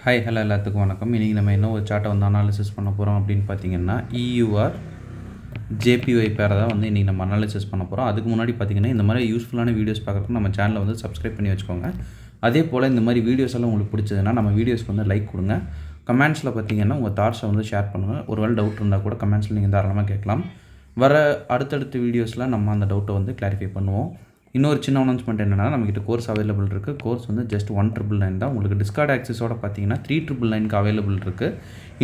Hi hello எல்லாத்துக்கும் வணக்கம். இன்றைக்கி நம்ம என்ன ஒரு சார்ட்டை வந்து அனாலிசிஸ் பண்ண போகிறோம் அப்படின்னு பார்த்தீங்கன்னா EUR JPY பேரை தான் வந்து இன்றைக்கி நம்ம அனாலிசிஸ் பண்ண போகிறோம். அதுக்கு முன்னாடி பார்த்தீங்கன்னா இந்த மாதிரி யூஸ்ஃபுல்லான வீடியோஸ் பார்க்குறதுக்கு நம்ம சேனலை வந்து சப்ஸ்கிரைப் பண்ணி வச்சுக்கோங்க. அதே போல் இந்த மாதிரி வீடியோஸ் எல்லாம் உங்களுக்கு பிடிச்சதுன்னா நம்ம வீடியோஸ்க்கு வந்து லைக் கொடுங்க. கமெண்ட்ஸில் பார்த்தீங்கன்னா உங்கள் தாட்ஸை வந்து ஷேர் பண்ணுங்கள். ஒருவேளை டவுட் இருந்தால் கூட கமெண்ட்ஸில் நீங்கள் தாராளமாக கேட்கலாம். வர அடுத்தடுத்த வீடியோஸில் நம்ம அந்த டவுட்டை வந்து கிளாரிஃபை பண்ணுவோம். இன்னொரு சின்ன அனௌன்ஸ்மெண்ட் என்னென்னா, நம்மகிட்ட கோர்ஸ் அவைலபிள் இருக்குது. கோர்ஸ் வந்து ஜஸ்ட் 1,999 தான். உங்களுக்கு டிஸ்கார்ட் ஆக்சஸோட பார்த்தீங்கன்னா 3,999க்கு அவைலபிள் இருக்குது.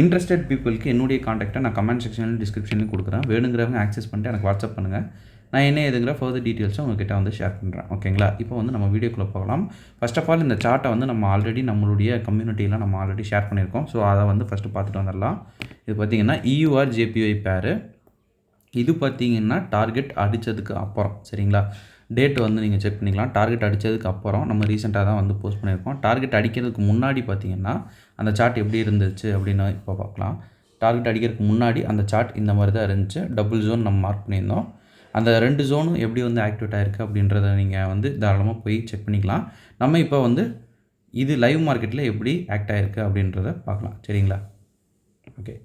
இன்ட்ரெஸ்டட் பீப்புளுக்கு என்னுடைய காண்டாக்டை நான் கமெண்ட் செக்ஷனில் டிஸ்கிரிப்ஷன்லையும் கொடுக்குறேன். வேணுங்கிறவங்க ஆக்சஸ் பண்ணிட்டு எனக்கு வாட்ஸ்அப் பண்ணுங்கள். நான் என்ன எதுங்கிற ஃபர்தர் டீட்டெயில்ஸும் உங்கள்கிட்ட வந்து ஷேர் பண்ணுறேன். ஓகேங்களா? இப்போ வந்து நம்ம வீடியோக்குள்ளே போகலாம். ஃபர்ஸ்ட் ஆஃப் ஆல் இந்த சார்ட்டை வந்து நம்ம ஆல்ரெடி நம்மளுடைய கம்யூனிட்டியில் நம்ம ஆல்ரெடி ஷேர் பண்ணியிருக்கோம். ஸோ அதை வந்து ஃபஸ்ட்டு பார்த்துட்டு வந்துடலாம். இது பார்த்திங்கன்னா EUR JPY பேரு. இது பார்த்திங்கன்னா டார்கெட் அடித்ததுக்கு அப்புறம், சரிங்களா? டேட் வந்து நீங்கள் செக் பண்ணிக்கலாம். டார்கெட் அடித்ததுக்கு அப்புறம் நம்ம ரீசெண்டாக தான் வந்து போஸ்ட் பண்ணியிருக்கோம். டார்கெட் அடிக்கிறதுக்கு முன்னாடி பார்த்திங்கன்னா அந்த சார்ட் எப்படி இருந்துச்சு அப்படின்னு இப்போ பார்க்கலாம். டார்கெட் அடிக்கிறதுக்கு முன்னாடி அந்த சார்ட் இந்த மாதிரி தான் இருந்துச்சு. டபுள் ஜோன் நம்ம மார்க் பண்ணியிருந்தோம். அந்த 2 ஜோனும் எப்படி வந்து ஆக்டிவேட் ஆகிருக்கு அப்படின்றத நீங்கள் வந்து தாராளமாக போய் செக் பண்ணிக்கலாம். நம்ம இப்போ வந்து இது லைவ் மார்க்கெட்டில் எப்படி ஆக்ட் ஆகிருக்கு அப்படின்றத பார்க்கலாம். சரிங்களா? ஓகே,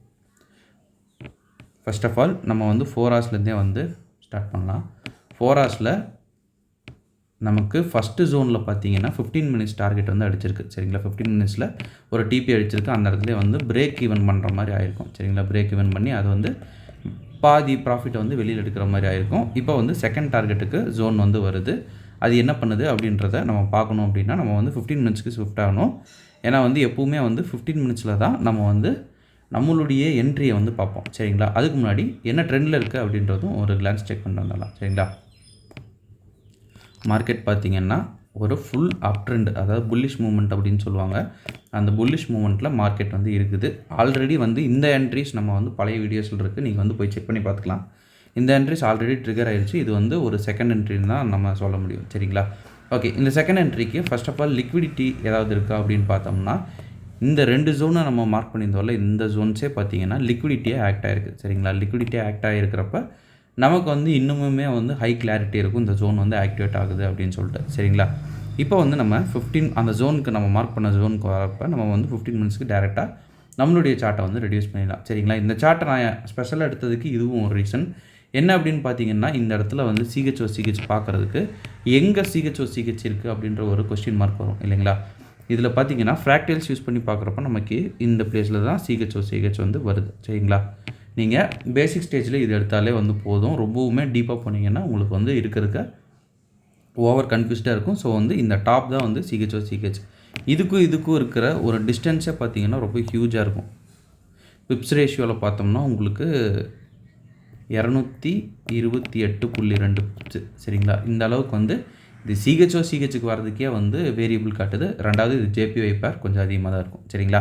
ஃபர்ஸ்ட் ஆஃப் ஆல் நம்ம வந்து 4 ஹவர்ஸ்லேருந்தே வந்து ஸ்டார்ட் பண்ணலாம். 4 ஹவர்ஸில் நமக்கு ஃபஸ்ட்டு ஜோனில் பார்த்தீங்கன்னா 15 மினிட்ஸ் டார்கெட் வந்து அடிச்சிருக்கு. சரிங்களா? 15 மினிட்ஸில் ஒரு டிபி அடிச்சிருக்கு. அந்த இடத்துல வந்து பிரேக் ஈவன் பண்ணுற மாதிரி ஆயிருக்கும். சரிங்களா? பிரேக் ஈவன் பண்ணி அது வந்து பாதி ப்ராஃபிட்டை வந்து வெளியில் எடுக்கிற மாதிரி ஆயிருக்கும். இப்போ வந்து செகண்ட் டார்கெட்டுக்கு ஜோன் வந்து வருது. அது என்ன பண்ணுது அப்படின்றத நம்ம பார்க்கணும். அப்படின்னா நம்ம வந்து 15 மினிட்ஸ்க்கு ஷிஃப்ட் ஆகணும். ஏன்னா வந்து எப்போவுமே வந்து 15 மினிட்ஸில் தான் நம்ம வந்து நம்மளுடைய என்ட்ரியை வந்து பார்ப்போம். சரிங்களா? அதுக்கு முன்னாடி என்ன ட்ரெண்டில் இருக்குது அப்படின்றதும் ஒரு கிளான்ஸ் செக் பண்ணிட்டு வந்துடலாம். சரிங்களா? மார்க்கெட் பார்த்திங்கன்னா ஒரு ஃபுல் அப் ட்ரெண்ட், அதாவது புல்லிஷ் மூவ்மெண்ட் அப்படின்னு சொல்லுவாங்க. அந்த புல்லிஷ் மூவ்மெண்ட்டில் மார்க்கெட் வந்து இருக்குது. ஆல்ரெடி வந்து இந்த என்ட்ரிஸ் நம்ம வந்து பழைய வீடியோஸில் இருக்குது. நீங்கள் வந்து போய் செக் பண்ணி பார்த்துக்கலாம். இந்த என்ட்ரிஸ் ஆல்ரெடி ட்ரிகர் ஆகிடுச்சு. இது வந்து ஒரு செகண்ட் என்ட்ரின்னு தான் நம்ம சொல்ல முடியும். சரிங்களா? ஓகே, இந்த செகண்ட் என்ட்ரிக்கு ஃபர்ஸ்ட் ஆஃப் ஆல் லிக்விடிட்டி ஏதாவது இருக்கா அப்படின்னு பார்த்தோம்னா, இந்த 2 ஜோனை நம்ம மார்க் பண்ணியிருந்தோம்ல, இந்த ஜோன்ஸே பார்த்தீங்கன்னா லிக்விடிட்டியாக ஆக்ட் ஆகிருக்கு. சரிங்களா? லிக்விடிட்டியாக ஆக்ட் ஆகிருக்கிறப்ப நமக்கு வந்து இன்னுமுமே வந்து ஹை கிளாரிட்டி இருக்கும். இந்த ஜோன் வந்து ஆக்டிவேட் ஆகுது அப்படின்னு சொல்லிட்டு. சரிங்களா? இப்போ வந்து நம்ம 15 அந்த ஜோனுக்கு நம்ம மார்க் பண்ண ஜோனுக்கு வரப்போ நம்ம வந்து 15 மினிட்ஸ்க்கு டேரெக்டாக நம்மளுடைய சார்ட்டை வந்து ரெடியூஸ் பண்ணிடலாம். சரிங்களா? இந்த சார்ட்டை நான் ஸ்பெஷலாக எடுத்ததுக்கு இதுவும் ஒரு ரீசன். என்ன அப்படின்னு பார்த்தீங்கன்னா, இந்த இடத்துல வந்து CH பார்க்குறதுக்கு எங்கே CH இருக்குது அப்படின்ற ஒரு கொஸ்டின் மார்க் வரும் இல்லைங்களா? இதில் பார்த்தீங்கன்னா ஃப்ராக்டைல்ஸ் யூஸ் பண்ணி பார்க்குறப்ப நமக்கு இந்த பிளேஸில் தான் CH வந்து வருது. சரிங்களா? நீங்கள் பேசிக் ஸ்டேஜில் இது எடுத்தாலே வந்து போதும். ரொம்பவுமே டீப்பாக போனீங்கன்னா உங்களுக்கு வந்து இருக்க ஓவர் கன்ஃபியூஸ்டாக இருக்கும். ஸோ வந்து இந்த டாப் தான் வந்து CH இதுக்கும் இருக்கிற ஒரு டிஸ்டன்ஸே பார்த்தீங்கன்னா ரொம்ப ஹியூஜாக இருக்கும். பிப்ஸ் ரேஷியோவில் பார்த்தோம்னா உங்களுக்கு 228.2 பிப்ஸ். சரிங்களா? இந்த அளவுக்கு வந்து இது CHக்கு வரதுக்கே வந்து வேரியபிள் காட்டுது. ரெண்டாவது இது JPY பேர் கொஞ்சம் அதிகமாக தான் இருக்கும். சரிங்களா?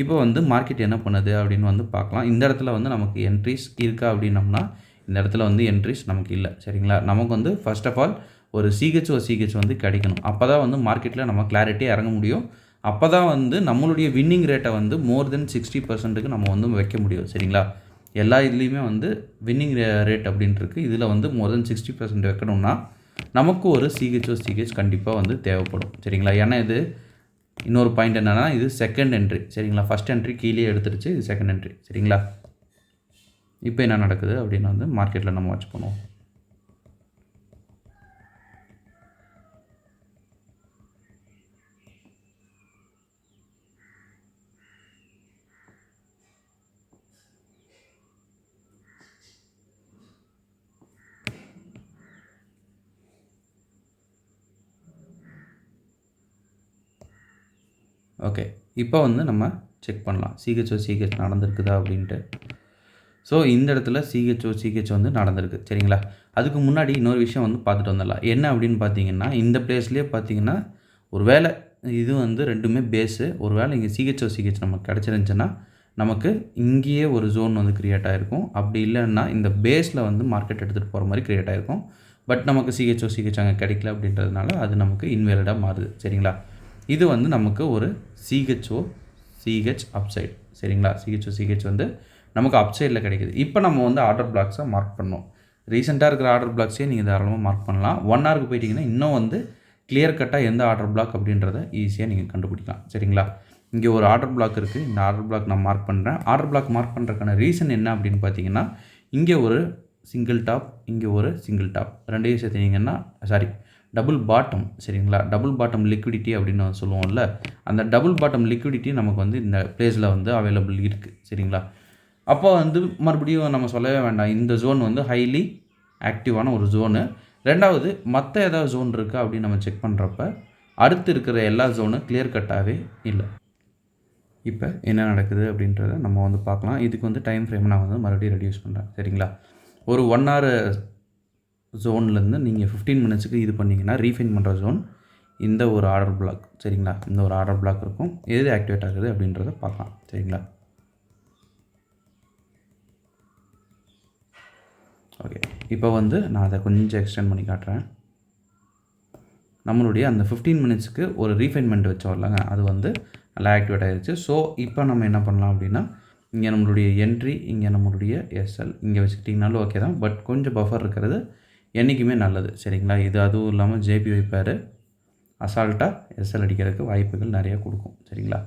இப்போ வந்து மார்க்கெட் என்ன பண்ணுது அப்படின்னு வந்து பார்க்கலாம். இந்த இடத்துல வந்து நமக்கு என்ட்ரிஸ் இருக்கா அப்படின்னம்னா, இந்த இடத்துல வந்து என்ட்ரிஸ் நமக்கு இல்லை. சரிங்களா? நமக்கு வந்து ஃபர்ஸ்ட் ஆஃப் ஆல் ஒரு CH வந்து கிடைக்கணும். அப்போ தான் வந்து மார்க்கெட்டில் நம்ம கிளாரிட்டியாக இறங்க முடியும். அப்போ தான் வந்து நம்மளுடைய வின்னிங் ரேட்டை வந்து மோர் தென் 60% நம்ம வந்து வைக்க முடியும். சரிங்களா? எல்லா இதுலேயுமே வந்து வின்னிங் ரேட் அப்படின்ட்டு இருக்குது. இதில் வந்து மோர் தென் 60% வைக்கணும்னா நமக்கு ஒரு CH கண்டிப்பாக வந்து தேவைப்படும். சரிங்களா? ஏன்னா இது இன்னொரு பாயிண்ட் என்னென்னா, இது செகண்ட் என்ட்ரி. சரிங்களா? ஃபஸ்ட் என்ட்ரி கீழே எடுத்துருச்சு. இது செகண்ட் என்ட்ரி. சரிங்களா? இப்போ என்ன நடக்குது அப்படின்னு வந்து மார்க்கெட்டில் நம்ம வாட்ச் பண்ணுவோம். ஓகே, இப்போ வந்து நம்ம செக் பண்ணலாம் CH நடந்திருக்குதா அப்படின்ட்டு. ஸோ இந்த இடத்துல CH வந்து நடந்திருக்கு. சரிங்களா? அதுக்கு முன்னாடி இன்னொரு விஷயம் வந்து பார்த்துட்டு வந்துடலாம். என்ன அப்படின்னு பார்த்தீங்கன்னா, இந்த பிளேஸ்லேயே பார்த்தீங்கன்னா ஒரு வேளை இது வந்து ரெண்டுமே பேஸு. ஒரு வேளை இங்கே CH நமக்கு கிடச்சிருந்துச்சுன்னா நமக்கு இங்கேயே ஒரு ஜோன் வந்து க்ரியேட் ஆகிருக்கும். அப்படி இல்லைன்னா இந்த பேஸில் வந்து மார்க்கெட் எடுத்துகிட்டு போகிற மாதிரி க்ரியேட் ஆகிருக்கும். பட் நமக்கு CH அங்கே கிடைக்கல அப்படின்றதுனால அது நமக்கு இன்வேலிடாக மாறுது. சரிங்களா? இது வந்து நமக்கு ஒரு CH அப்சைட். சரிங்களா? CH வந்து நமக்கு அப்சைடில் கிடைக்குது. இப்போ நம்ம வந்து ஆர்டர் பிளாக்ஸை மார்க் பண்ணோம். ரீசெண்டாக இருக்கிற ஆர்டர் பிளாக்ஸே நீங்கள் தாராளமாக மார்க் பண்ணலாம். 1 ஹவருக்கு போயிட்டிங்கன்னா இன்னும் வந்து கிளியர் கட்டாக எந்த ஆர்டர் பிளாக் அப்படின்றத ஈஸியாக நீங்கள் கண்டுபிடிக்கலாம். சரிங்களா? இங்கே ஒரு ஆர்டர் பிளாக் இருக்குது. இந்த ஆர்டர் பிளாக் நான் மார்க் பண்ணுறேன். ஆர்டர் பிளாக் மார்க் பண்ணுறதுக்கான ரீசன் என்ன அப்படின்னு பார்த்தீங்கன்னா, இங்கே ஒரு சிங்கிள் டாப், இங்கே ஒரு சிங்கிள் டாப் ரெண்டையும் சேர்த்திங்கன்னா டபுள் பாட்டம் சரிங்களா. டபுள் பாட்டம் லிக்விடிட்டி அப்படின்னு சொல்லுவோம்ல, அந்த டபுள் பாட்டம் லிக்விடிட்டி நமக்கு வந்து இந்த பிளேஸில் வந்து அவைலபிள் இருக்குது சரிங்களா. அப்போ வந்து மறுபடியும் நம்ம சொல்லவே வேண்டாம், இந்த ஜோன் வந்து ஹைலி ஆக்டிவான ஒரு ஜோனு. ரெண்டாவது மற்ற ஏதாவது ஜோன் இருக்கா அப்படின்னு நம்ம செக் பண்ணுறப்ப அடுத்து இருக்கிற எல்லா ஜோனும் கிளியர் கட்டாகவே இல்லை. இப்போ என்ன நடக்குது அப்படின்றத நம்ம வந்து பார்க்கலாம். இதுக்கு வந்து டைம் ஃப்ரேம் நான் வந்து மறுபடியும் ரெடியூஸ் பண்ணுறேன் சரிங்களா. ஒரு 1 hour ஜோன்லேருந்து நீங்கள் 15 minutesக்கு இது பண்ணிங்கன்னா ரீஃபைன் பண்ணுற ஜோன் இந்த ஒரு ஆர்டர் பிளாக் சரிங்களா. இந்த ஒரு ஆர்டர் பிளாக் இருக்கும். எது ஆக்டிவேட் ஆகுது அப்படின்றத பார்க்கலாம் சரிங்களா. ஓகே, இப்போ வந்து நான் அதை கொஞ்சம் எக்ஸ்டெண்ட் பண்ணி காட்டுறேன். நம்மளுடைய அந்த 15 minutesக்கு ஒரு ரீஃபைன்மெண்ட் வச்சோம் இல்லைங்க, அது வந்து நல்லா ஆக்டிவேட் ஆகிடுச்சு. ஸோ இப்போ நம்ம என்ன பண்ணலாம் அப்படின்னா, இங்கே நம்மளுடைய என்ட்ரி, இங்கே நம்மளுடைய எஸ்எல் இங்கே வச்சுக்கிட்டிங்கனாலும் ஓகே தான். பட் கொஞ்சம் பஃபர் இருக்கிறது என்றைக்குமே நல்லது சரிங்களா. இது அதுவும் இல்லாமல் ஜேபிஒய் பேர் அசால்ட்டாக எஸ்எல் அடிக்கிறதுக்கு வாய்ப்புகள் நிறையா கொடுக்கும் சரிங்களா.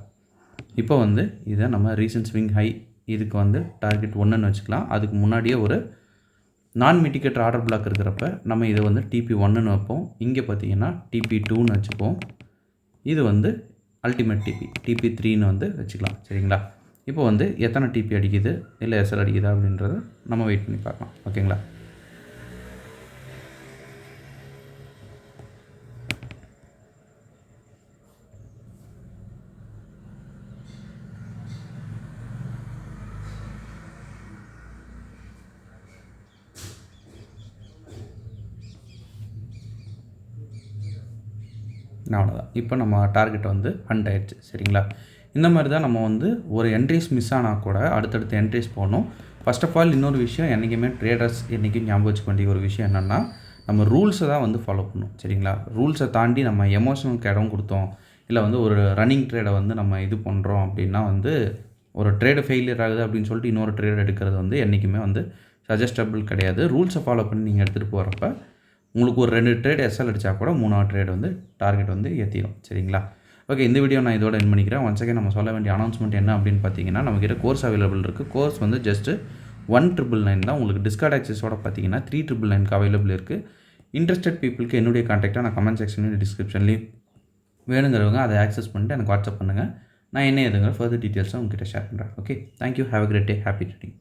இப்போ வந்து இதை நம்ம ரீசன்ட் ஸ்விங் ஹை இதுக்கு வந்து டார்கெட் 1ன்னு வச்சுக்கலாம். அதுக்கு முன்னாடியே ஒரு நான் மிட்டிகேட்டர் ஆர்டர் பிளாக் இருக்கிறப்ப நம்ம இதை வந்து TP1ன்னு வைப்போம். இங்கே பார்த்தீங்கன்னா TP2ன்னு வச்சுப்போம். இது வந்து அல்டிமேட் TP3ன்னு வந்து வச்சுக்கலாம் சரிங்களா. இப்போ வந்து எத்தனை டிபி அடிக்குது இல்லை எஸ்எல் அடிக்குதா அப்படின்றத நம்ம வெயிட் பண்ணி பார்க்கலாம் ஓகேங்களா. அவ்வளோதான். இப்போ நம்ம டார்கெட் வந்து ஹண்ட் ஆயிடுச்சு சரிங்களா. இந்த மாதிரி தான் நம்ம வந்து ஒரு என்ட்ரிஸ் மிஸ் ஆனால் கூட அடுத்தடுத்த என்ட்ரிஸ் போகணும். ஃபர்ஸ்ட் ஆஃப் ஆல் இன்னொரு விஷயம், என்றைக்குமே ட்ரேடர்ஸ் என்றைக்கும் ஞாபகம் வச்சுக்க வேண்டிய ஒரு விஷயம் என்னென்னா, நம்ம ரூல்ஸை தான் வந்து ஃபாலோ பண்ணணும் சரிங்களா. ரூல்ஸை தாண்டி நம்ம எமோஷனலுக்கு இடம் கொடுத்தோம், இல்லை வந்து ஒரு ரன்னிங் ட்ரேடை வந்து நம்ம இது பண்ணுறோம் அப்படின்னா வந்து ஒரு ட்ரேடு ஃபெயிலியர் ஆகுது அப்படின்னு சொல்லிட்டு இன்னொரு ட்ரேட் எடுக்கிறது வந்து என்றைக்குமே வந்து சஜஸ்டபிள் கிடையாது. ரூல்ஸை ஃபாலோ பண்ணி நீங்கள் எடுத்துகிட்டு போகிறப்ப உங்களுக்கு ஒரு 2 ட்ரேட் எஸ்எல் அடித்தா கூட 3வது ட்ரேட் வந்து டார்கெட் வந்து ஏற்றிடும் சரிங்களா. ஓகே, இந்த வீடியோ நான் இதோட எண்ட் பண்ணிக்கிறேன். ஒன்ஸ் அகைன் நம்ம சொல்ல வேண்டிய அனௌன்ஸ்மெண்ட் என்ன அப்படின்னு பார்த்தீங்கன்னா, நம்மக்கிட்ட கோர்ஸ் அவைலபிள் இருக்குது. கோர்ஸ் வந்து ஜஸ்ட்டு 1999 தான். உங்களுக்கு டிஸ்கார்ட் ஆக்சஸோட பார்த்தீங்கன்னா 3999க்கு அவைலபிள் இருக்குது. இன்ட்ரெஸ்டட் பீப்புளுக்கு என்னுடைய கான்டாக்டாக நான் கமெண்ட் செக்ஷன்லையும் டிஸ்கிரிப்ஷன்லையும் வேணுங்கிறவங்க அதை ஆக்சஸ் பண்ணிட்டு எனக்கு வாட்ஸ்அப் பண்ணுங்கள். நான் என்ன எதுங்கிற ஃபர்தர் டீட்டெயில்ஸை உங்ககிட்ட ஷேர் பண்ணுறேன். Okay, thank you, have a great day, happy trading.